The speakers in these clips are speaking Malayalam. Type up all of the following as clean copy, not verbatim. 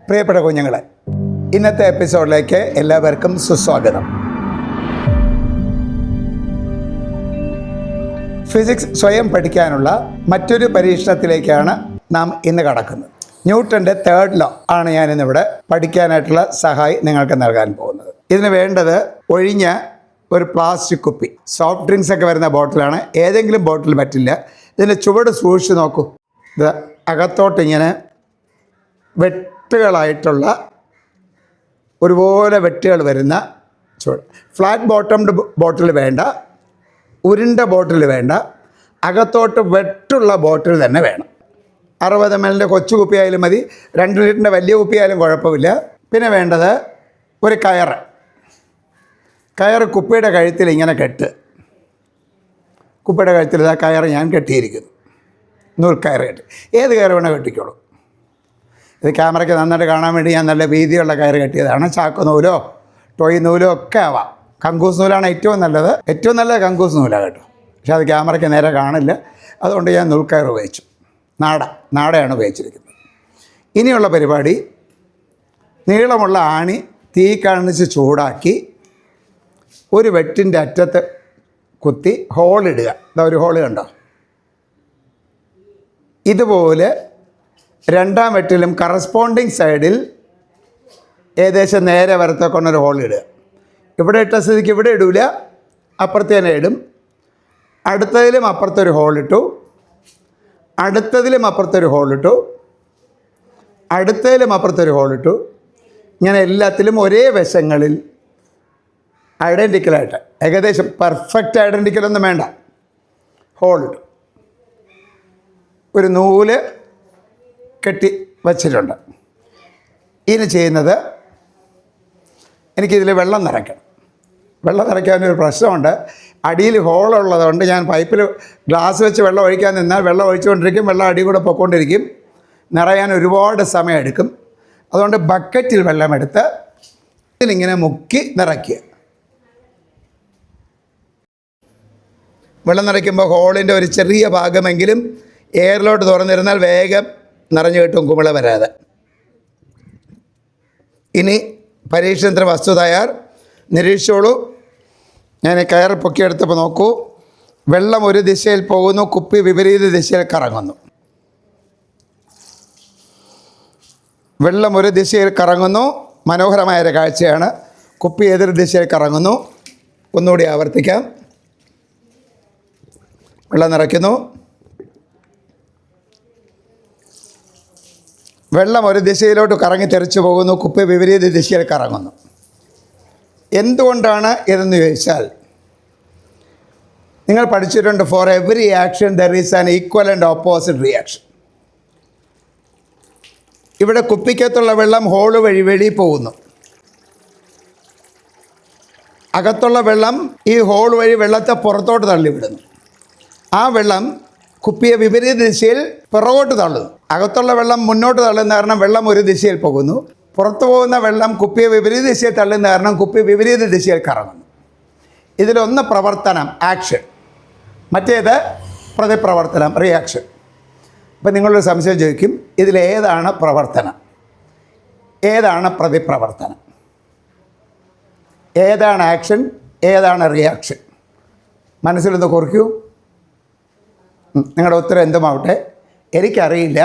പ്രിയപ്പെട്ട കുഞ്ഞുങ്ങളെ, ഇന്നത്തെ എപ്പിസോഡിലേക്ക് എല്ലാവർക്കും സുസ്വാഗതം. ഫിസിക്സ് സ്വയം പഠിക്കാനുള്ള മറ്റൊരു പരീക്ഷണത്തിലേക്കാണ് നാം ഇന്ന് കടക്കുന്നത്. ന്യൂട്ടൻ്റെ തേർഡ് ലോ ആണ് ഞാനിന്നിവിടെ പഠിക്കാനായിട്ടുള്ള സഹായം നിങ്ങൾക്ക് നൽകാൻ പോകുന്നത്. ഇതിന് വേണ്ടത് ഒഴിഞ്ഞ ഒരു പ്ലാസ്റ്റിക് കുപ്പി. സോഫ്റ്റ് ഡ്രിങ്ക്സ് ഒക്കെ വരുന്ന ബോട്ടിലാണ്, ഏതെങ്കിലും ബോട്ടിൽ പറ്റില്ല. ഇതിൻ്റെ ചുവട് സൂക്ഷിച്ച് നോക്കൂ. ഇത് അകത്തോട്ട് ഇങ്ങനെ വെട്ടുകളായിട്ടുള്ള ഒരുപോലെ വെട്ടുകൾ വരുന്ന ചുവട്. ഫ്ലാറ്റ് ബോട്ടംഡ് ബോട്ടിൽ വേണ്ട, ഉരുണ്ട ബോട്ടിൽ വേണ്ട, അകത്തോട്ട് വെട്ടുള്ള ബോട്ടിൽ തന്നെ വേണം. 60 ml കൊച്ചു കുപ്പിയായാലും മതി, 2 ലിറ്ററിൻ്റെ വലിയ കുപ്പിയായാലും കുഴപ്പമില്ല. പിന്നെ വേണ്ടത് ഒരു കയറ് കുപ്പിയുടെ കഴുത്തിൽ ഇങ്ങനെ കെട്ട്. കുപ്പിയുടെ കഴുത്തിൽ ആ കയറ് ഞാൻ കെട്ടിയിരിക്കുന്നു, നൂൽക്കയറ് കെട്ടി. ഏത് കയറ് വേണേൽ കെട്ടിക്കോളൂ. ഇത് ക്യാമറയ്ക്ക് നന്നായിട്ട് കാണാൻ വേണ്ടി ഞാൻ നല്ല വീതിയുള്ള കയറ് കെട്ടിയതാണ്. ചാക്ക് നൂലോ ടോയ് നൂലോ ഒക്കെ ആവാം. കങ്കൂസ് നൂലാണ് ഏറ്റവും നല്ലത്. ഏറ്റവും നല്ലത് കങ്കൂസ് നൂലാണ് കേട്ടോ. പക്ഷെ അത് ക്യാമറയ്ക്ക് നേരെ കാണില്ല, അതുകൊണ്ട് ഞാൻ നൂൽക്കയറ് ഉപയോഗിച്ചു. നാടയാണ് ഉപയോഗിച്ചിരിക്കുന്നത്. ഇനിയുള്ള പരിപാടി, നീളമുള്ള ആണി തീ കാണിച്ച് ചൂടാക്കി ഒരു വെട്ടിൻ്റെ അറ്റത്ത് കുത്തി ഹോളിടുക. ഇതാ ഒരു ഹോള് കണ്ടോ? ഇതുപോലെ രണ്ടാം വെട്ടിലും കറസ്പോണ്ടിങ് സൈഡിൽ ഏകദേശം നേരെ വരത്തക്കൊണ്ടൊരു ഹോൾ ഇടുക. ഇവിടെ ഇട്ട സ്ഥിതിക്ക് ഇവിടെ ഇടില്ല, അപ്പുറത്ത് തന്നെ ഇടും. അടുത്തതിലും അപ്പുറത്തൊരു ഹോളിട്ടു, അടുത്തതിലും അപ്പുറത്തൊരു ഹോളിട്ടു, അടുത്തതിലും അപ്പുറത്തൊരു ഹോളിട്ടു. ഇങ്ങനെ എല്ലാത്തിലും ഒരേ വശങ്ങളിൽ ഐഡൻറ്റിക്കലായിട്ട്, ഏകദേശം പെർഫെക്റ്റ് ഐഡൻറ്റിക്കലൊന്നും വേണ്ട, ഹോളിട്ടു. ഒരു നൂല് കെട്ടി വച്ചിട്ടുണ്ട്. ഇനി ചെയ്യുന്നത്, എനിക്കിതിൽ വെള്ളം നിറയ്ക്കണം. വെള്ളം നിറയ്ക്കാനൊരു പ്രശ്നമുണ്ട്. അടിയിൽ ഹോളുള്ളതുകൊണ്ട് ഞാൻ പൈപ്പിൽ ഗ്ലാസ് വെച്ച് വെള്ളം ഒഴിക്കാൻ നിന്നാൽ വെള്ളം ഒഴിച്ചുകൊണ്ടിരിക്കും, വെള്ളം അടി കൂടെ പൊയ്ക്കൊണ്ടിരിക്കും, നിറയാൻ ഒരുപാട് സമയം എടുക്കും. അതുകൊണ്ട് ബക്കറ്റിൽ വെള്ളമെടുത്ത് ഇതിലിങ്ങനെ മുക്കി നിറയ്ക്കുക. വെള്ളം നിറയ്ക്കുമ്പോൾ ഹോളിൻ്റെ ഒരു ചെറിയ ഭാഗമെങ്കിലും എയറിലോട്ട് തുറന്നിരുന്നാൽ വേഗം നിറഞ്ഞു കിട്ടും, കുമിള വരാതെ. ഇനി പരീക്ഷണത്തിന് വസ്തു തയ്യാർ. നിരീക്ഷിച്ചോളൂ. ഞാൻ കയർ പൊക്കിയെടുത്തപ്പോൾ നോക്കൂ, വെള്ളം ഒരു ദിശയിൽ പോകുന്നു, കുപ്പി വിപരീത ദിശയിൽ കറങ്ങുന്നു. വെള്ളം ഒരു ദിശയിൽ കറങ്ങുന്നു, മനോഹരമായൊരു കാഴ്ചയാണ്. കുപ്പി എതിർ ദിശയിൽ കറങ്ങുന്നു. ഒന്നുകൂടി ആവർത്തിക്കാം. വെള്ളം നിറയ്ക്കുന്നു, വെള്ളം ഒരു ദിശയിലോട്ട് കറങ്ങി തെറിച്ചു പോകുന്നു, കുപ്പി വിപരീത ദിശയിൽ കറങ്ങുന്നു. എന്തുകൊണ്ടാണ് ഇതെന്ന് ചോദിച്ചാൽ, നിങ്ങൾ പഠിച്ചിട്ടുണ്ട്, for every action there is an equal and opposite reaction. ഇവിടെ കുപ്പിക്കകത്തുള്ള വെള്ളം ഹോള് വഴി വെളിയിൽ പോകുന്നു. അകത്തുള്ള വെള്ളം ഈ ഹോൾ വഴി വെള്ളത്തെ പുറത്തോട്ട് തള്ളിവിടുന്നു. ആ വെള്ളം കുപ്പിയെ വിപരീത ദിശയിൽ പുറകോട്ട് തള്ളുന്നു. അകത്തുള്ള വെള്ളം മുന്നോട്ട് തള്ളുന്ന കാരണം വെള്ളം ഒരു ദിശയിൽ പോകുന്നു. പുറത്തു പോകുന്ന വെള്ളം കുപ്പിയെ വിപരീത ദിശയിൽ തള്ളുന്ന കാരണം കുപ്പി വിപരീത ദിശയിൽ കറങ്ങുന്നു. ഇതിലൊന്ന് പ്രവർത്തനം, ആക്ഷൻ, മറ്റേത് പ്രതിപ്രവർത്തനം, റിയാക്ഷൻ. അപ്പം നിങ്ങളൊരു സംശയം ചോദിക്കും, ഇതിലേതാണ് പ്രവർത്തനം, ഏതാണ് പ്രതിപ്രവർത്തനം, ഏതാണ് ആക്ഷൻ, ഏതാണ് റിയാക്ഷൻ? മനസ്സിലൊന്ന് കുറിക്കൂ. നിങ്ങളുടെ ഉത്തരം എന്തുമാവട്ടെ, എനിക്കറിയില്ല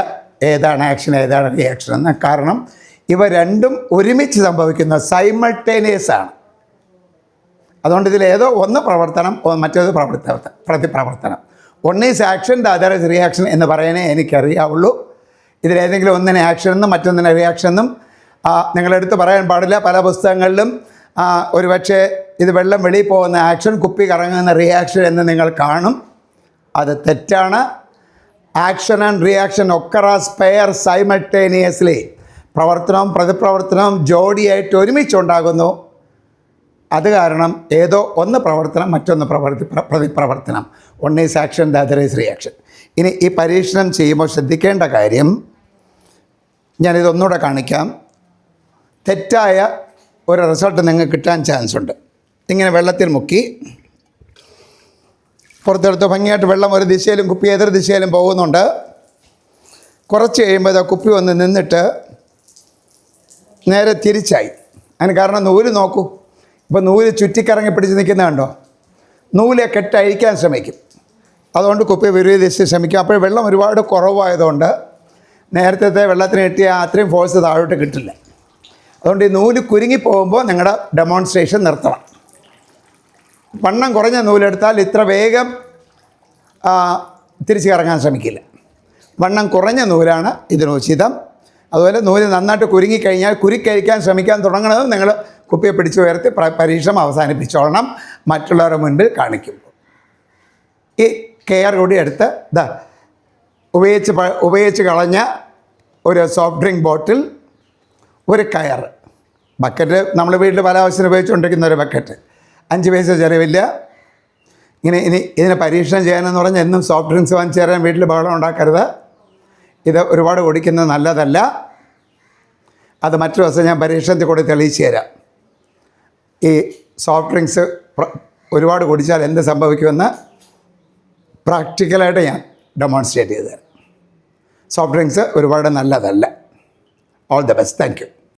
ഏതാണ് ആക്ഷൻ ഏതാണ് റിയാക്ഷൻ എന്ന്. കാരണം ഇവ രണ്ടും ഒരുമിച്ച് സംഭവിക്കുന്ന സൈമൾട്ടേനിയസ് ആണ്. അതുകൊണ്ട് ഇതിലേതോ ഒന്ന് പ്രവർത്തനം, മറ്റേത് പ്രതിപ്രവർത്തനം. One is action, the other is reaction എന്ന് പറയാനേ എനിക്കറിയാവുള്ളൂ. ഇതിലേതെങ്കിലും ഒന്നിനെ ആക്ഷൻ എന്നും മറ്റൊന്നിനെ റിയാക്ഷൻ എന്നും നിങ്ങളെടുത്ത് പറയാൻ പാടില്ല. പല പുസ്തകങ്ങളിലും ഒരുപക്ഷെ ഇത് വെള്ളം വെളിയിൽ പോകുന്ന ആക്ഷൻ, കുപ്പി കറങ്ങുന്ന റിയാക്ഷൻ എന്ന് നിങ്ങൾ കാണും. അത് തെറ്റാണ്. Action and reaction occur as pair simultaneously. പ്രവർത്തനവും പ്രതിപ്രവർത്തനവും ജോഡിയായിട്ട് ഒരുമിച്ചുണ്ടാകുന്നു. അത് കാരണം ഏതോ ഒന്ന് പ്രവർത്തനം, മറ്റൊന്ന് പ്രതിപ്രവർത്തനം. One is action, the other is reaction. ഇനി ഈ പരീക്ഷണം ചെയ്യുമ്പോൾ ശ്രദ്ധിക്കേണ്ട കാര്യം, ഞാനിതൊന്നുകൂടെ കാണിക്കാം. തെറ്റായ ഒരു റിസൾട്ട് നിങ്ങൾക്ക് കിട്ടാൻ ചാൻസ് ഉണ്ട്. ഇങ്ങനെ വെള്ളത്തിൽ മുക്കി പുറത്തെടുത്ത് ഭംഗിയായിട്ട് വെള്ളം ഒരു ദിശയിലും കുപ്പി എതിർ ദിശയിലും പോകുന്നുണ്ട്. കുറച്ച് കഴിയുമ്പോൾ കുപ്പി ഒന്ന് നിന്നിട്ട് നേരെ തിരിച്ചായി. അതിന് കാരണം നൂല് നോക്കൂ. ഇപ്പോൾ നൂല് ചുറ്റിക്കറങ്ങി പിടിച്ച് നിൽക്കുന്ന കണ്ടോ? നൂല് കെട്ടഴിക്കാൻ ശ്രമിക്കും. അതുകൊണ്ട് കുപ്പി വിപരീതിച്ച് ശ്രമിക്കും. അപ്പോൾ വെള്ളം ഒരുപാട് കുറവായതുകൊണ്ട് നേരത്തെ വെള്ളത്തിന് കിട്ടിയ അത്രയും ഫോഴ്സ് താഴോട്ട് കിട്ടില്ല. അതുകൊണ്ട് ഈ നൂല് കുരുങ്ങിപ്പോകുമ്പോൾ നിങ്ങളുടെ ഡെമോൺസ്ട്രേഷൻ നിർത്തണം. വണ്ണം കുറഞ്ഞ നൂലെടുത്താൽ ഇത്ര വേഗം തിരിച്ച് കറങ്ങാൻ ശ്രമിക്കില്ല. വണ്ണം കുറഞ്ഞ നൂലാണ് ഇതിനുചിതം. അതുപോലെ നൂല് നന്നായിട്ട് കുരുങ്ങിക്കഴിഞ്ഞാൽ കുരുക്കഴിക്കാൻ ശ്രമിക്കാൻ തുടങ്ങുന്നത് നിങ്ങൾ കുപ്പിയെ പിടിച്ച് ഉയർത്തി പരീക്ഷണം അവസാനിപ്പിച്ചോളണം, മറ്റുള്ളവരുടെ മുൻപിൽ കാണിക്കുമ്പോൾ. ഈ കെയർ കൂടി എടുത്ത് ഉപയോഗിച്ച് കളഞ്ഞ ഒരു സോഫ്റ്റ് ഡ്രിങ്ക് ബോട്ടിൽ, ഒരു കയർ, ബക്കറ്റ്, നമ്മൾ വീട്ടിൽ പല ആവശ്യത്തിന് ഉപയോഗിച്ചുകൊണ്ടിരിക്കുന്ന ഒരു ബക്കറ്റ്, 5 പൈസ ചിലവില്ല. ഇനി ഇതിനെ പരീക്ഷണം ചെയ്യാനെന്ന് പറഞ്ഞാൽ എന്നും സോഫ്റ്റ് ഡ്രിങ്ക്സ് വാങ്ങിച്ച് തരാൻ വീട്ടിൽ ബഹളം ഉണ്ടാക്കരുത്. ഇത് ഒരുപാട് കുടിക്കുന്നത് നല്ലതല്ല. അത് മറ്റൊരു ദിവസം ഞാൻ പരീക്ഷണത്തിൽ കൂടി തെളിയിച്ച് തരാം. ഈ സോഫ്റ്റ് ഡ്രിങ്ക്സ് ഒരുപാട് കുടിച്ചാൽ എന്ത് സംഭവിക്കുമെന്ന് പ്രാക്ടിക്കലായിട്ട് ഞാൻ ഡെമോൺസ്ട്രേറ്റ് ചെയ്തു തരാം. സോഫ്റ്റ് ഡ്രിങ്ക്സ് ഒരുപാട് നല്ലതല്ല. All the best. Thank you.